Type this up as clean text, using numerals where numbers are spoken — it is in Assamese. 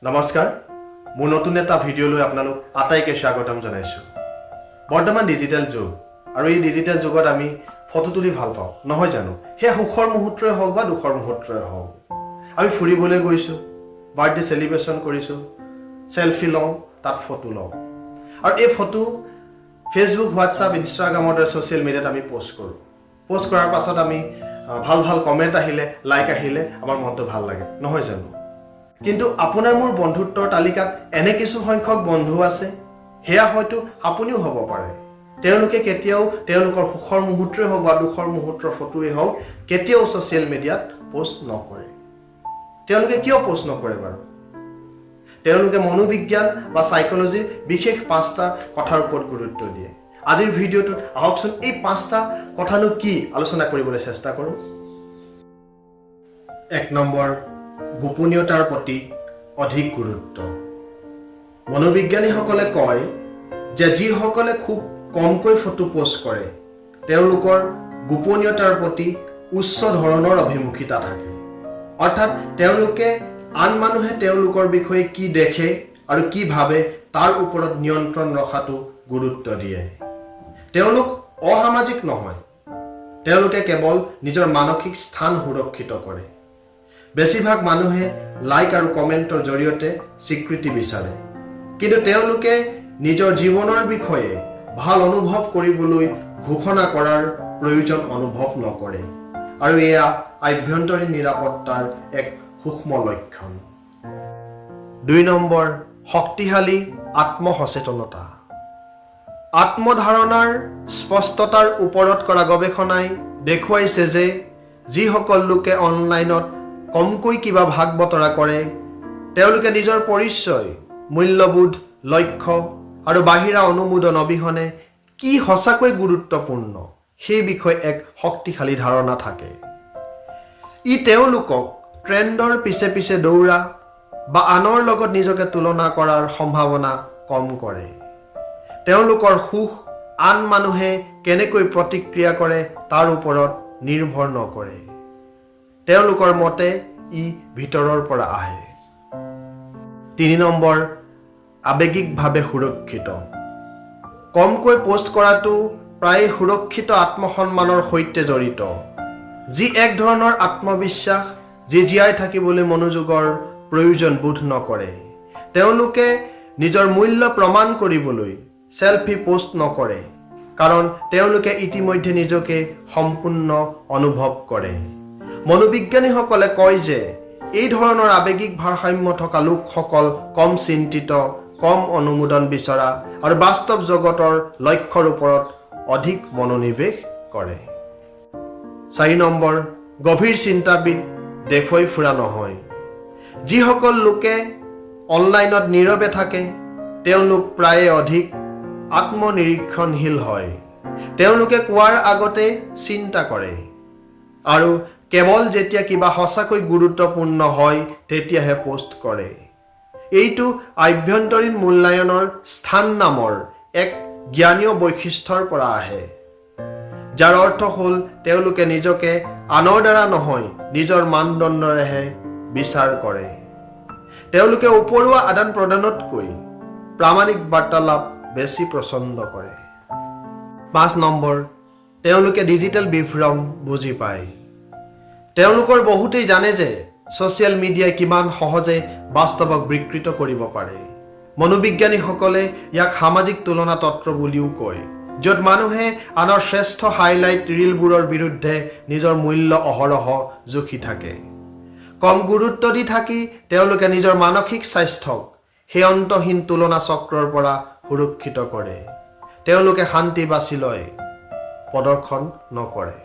নমস্কাৰ মোৰ নতুন এটা ভিডিঅ'লৈ আপোনালোক আটাইকে স্বাগতম জনাইছো বৰ্তমান ডিজিটেল যুগ আৰু এই ডিজিটেল যুগত আমি ফটো তুলি ভাল পাওঁ নহয় জানো হে সুখৰ মুহূৰ্তই হওক বা দুখৰ মুহূৰ্তই হওক আমি ফুৰিবলৈ গৈছো বাৰ্থডে সেলিব্ৰেশন কৰিছো সেলফি লওঁ তাত ফটো লওঁ আৰু এই ফটো ফেসবুক হোৱাটছআপ ইনষ্টাগ্ৰামৰ দৰে ছ'চিয়েল মিডিয়াত আমি পোষ্ট কৰোঁ পোষ্ট কৰাৰ পাছত আমি ভাল কমেন্ট আহিলে লাইক আহিলে আমাৰ মনটো ভাল লাগে নহয় জানো কিন্তু আপোনাৰ মোৰ বন্ধুত্বৰ তালিকাত এনে কিছু সংখ্যক বন্ধু আছে হেয়া হয়তো আপুনিও হ'ব পাৰে তেওঁলোকে কেতিয়াও তেওঁলোকৰ সুখৰ মুহূৰ্তই হওক বা দুখৰ মুহূৰ্তৰ ফটোই হওক কেতিয়াও ছ'চিয়েল মিডিয়াত পোষ্ট নকৰে তেওঁলোকে কিয় পোষ্ট নকৰে বাৰু তেওঁলোকে মনোবিজ্ঞান বা সাইকোলজিৰ বিশেষ 5টা কথাৰ ওপৰত গুৰুত্ব দিয়ে আজিৰ ভিডিঅ'টোত আহকচোন এই 5টা কথানো কি আলোচনা কৰিবলৈ চেষ্টা কৰোঁ 1 নম্বৰ গোপনীয়তাৰ প্ৰতি অধিক গুৰুত্ব মনোবিজ্ঞানীসকলে কয় যে যিসকলে খুব কমকৈ ফটো পোষ্ট কৰে তেওঁলোকৰ গোপনীয়তাৰ প্ৰতি উচ্চ ধৰণৰ অভিমুখিতা থাকে অৰ্থাৎ তেওঁলোকে আন মানুহে তেওঁলোকৰ বিষয়ে কি দেখে আৰু কি ভাবে তাৰ ওপৰত নিয়ন্ত্ৰণ ৰখাটো গুৰুত্ব দিয়ে তেওঁলোক অসামাজিক নহয় তেওঁলোকে কেৱল নিজৰ মানসিক স্থান সুৰক্ষিত কৰে বেছিভাগ মানুহে লাইক আৰু কমেন্টৰ জৰিয়তে স্বীকৃতি বিচাৰে কিন্তু তেওঁলোকে নিজৰ জীৱনৰ বিষয়ে ভাল অনুভৱ কৰিবলৈ ঘোষণা কৰাৰ প্ৰয়োজন অনুভৱ নকৰে আৰু এয়া আভ্যন্তৰীণ নিৰাপত্তাৰ এক সূক্ষ্ম লক্ষণ 2 নম্বৰ শক্তিশালী আত্মসচেতনতা আত্মধাৰণাৰ স্পষ্টতাৰ ওপৰত কৰা গৱেষণাই দেখুৱাইছে যে যিসকল লোকে অনলাইনত কমকৈ কিবা ভাগ বতৰা কৰে তেওঁলোকে নিজৰ পৰিচয় মূল্যবোধ লক্ষ্য আৰু বাহিৰা অনুমোদন অবিহনে কি সঁচাকৈ গুৰুত্বপূৰ্ণ সেই বিষয়ে এক শক্তিশালী ধাৰণা থাকে ই তেওঁলোকক ট্ৰেণ্ডৰ পিছে পিছে দৌৰা বা আনৰ লগত নিজকে তুলনা কৰাৰ সম্ভাৱনা কম কৰে তেওঁলোকৰ সুখ আন মানুহে কেনেকৈ প্ৰতিক্ৰিয়া কৰে তাৰ ওপৰত নিৰ্ভৰ নকৰে তেওঁলোকৰ মতে ই ভিতৰৰ পৰা আহে 3 নম্বৰ আবেগিকভাৱে সুৰক্ষিত কমকৈ পোষ্ট কৰাটো প্ৰায় সুৰক্ষিত আত্মসন্মানৰ সৈতে জড়িত যি এক ধৰণৰ আত্মবিশ্বাস যি জীয়াই থাকিবলৈ মনোযোগৰ প্ৰয়োজন বোধ নকৰে তেওঁলোকে নিজৰ মূল্য প্ৰমাণ কৰিবলৈ সেলফি পোষ্ট নকৰে কাৰণ তেওঁলোকে ইতিমধ্যে নিজকে সম্পূৰ্ণ অনুভৱ কৰে মনোবিজ্ঞানীসকলে কয় যে এই ধৰণৰ আবেগিক ভাৰসাম্য থকা লোকসকল কম চিন্তিত কম অনুমোদন বিচৰা আৰু বাস্তৱ জগতৰ লক্ষ্যৰ ওপৰত অধিক মনোনিৱেশ কৰে 4 নম্বৰ গভীৰ চিন্তাবিদ দেখুৱাই ফুৰা নহয় যিসকল লোকে অনলাইনত নীৰৱে থাকে তেওঁলোক প্ৰায়ে অধিক আত্মনিৰীক্ষণশীল হয় তেওঁলোকে কোৱাৰ আগতে চিন্তা কৰে আৰু কেৱল যেতিয়া কিবা সঁচাকৈ গুৰুত্বপূৰ্ণ হয় তেতিয়াহে পোষ্ট কৰে এইটো আভ্যন্তৰীণ মূল্যায়নৰ স্থান নামৰ এক জ্ঞানীয় বৈশিষ্ট্যৰ পৰা আহে যাৰ অৰ্থ হ'ল তেওঁলোকে নিজকে আনৰ দ্বাৰা নহয় নিজৰ মানদণ্ডৰেহে বিচাৰ কৰে তেওঁলোকে উপৰুৱা আদান প্ৰদানতকৈ প্ৰামাণিক বাৰ্তালাপ বেছি পছন্দ কৰে 5 নম্বৰ তেওঁলোকে ডিজিটেল বিভ্ৰম বুজি পায় তেওঁলোকৰ বহুতেই জানে যে ছ'চিয়েল মিডিয়াই কিমান সহজে বাস্তৱক বিকৃত কৰিব পাৰে মনোবিজ্ঞানীসকলে ইয়াক সামাজিক তুলনা তত্ত্ব বুলিও কয় য'ত মানুহে আনৰ শ্ৰেষ্ঠ হাইলাইট ৰিলবোৰৰ বিৰুদ্ধে নিজৰ মূল্য অহৰহ জুখি থাকে কম গুৰুত্ব দি থাকি তেওঁলোকে নিজৰ মানসিক স্বাস্থ্যক সেই অন্তহীন তুলনা চক্ৰৰ পৰা সুৰক্ষিত কৰে তেওঁলোকে শান্তি বাছি লয় প্ৰদৰ্শন নকৰে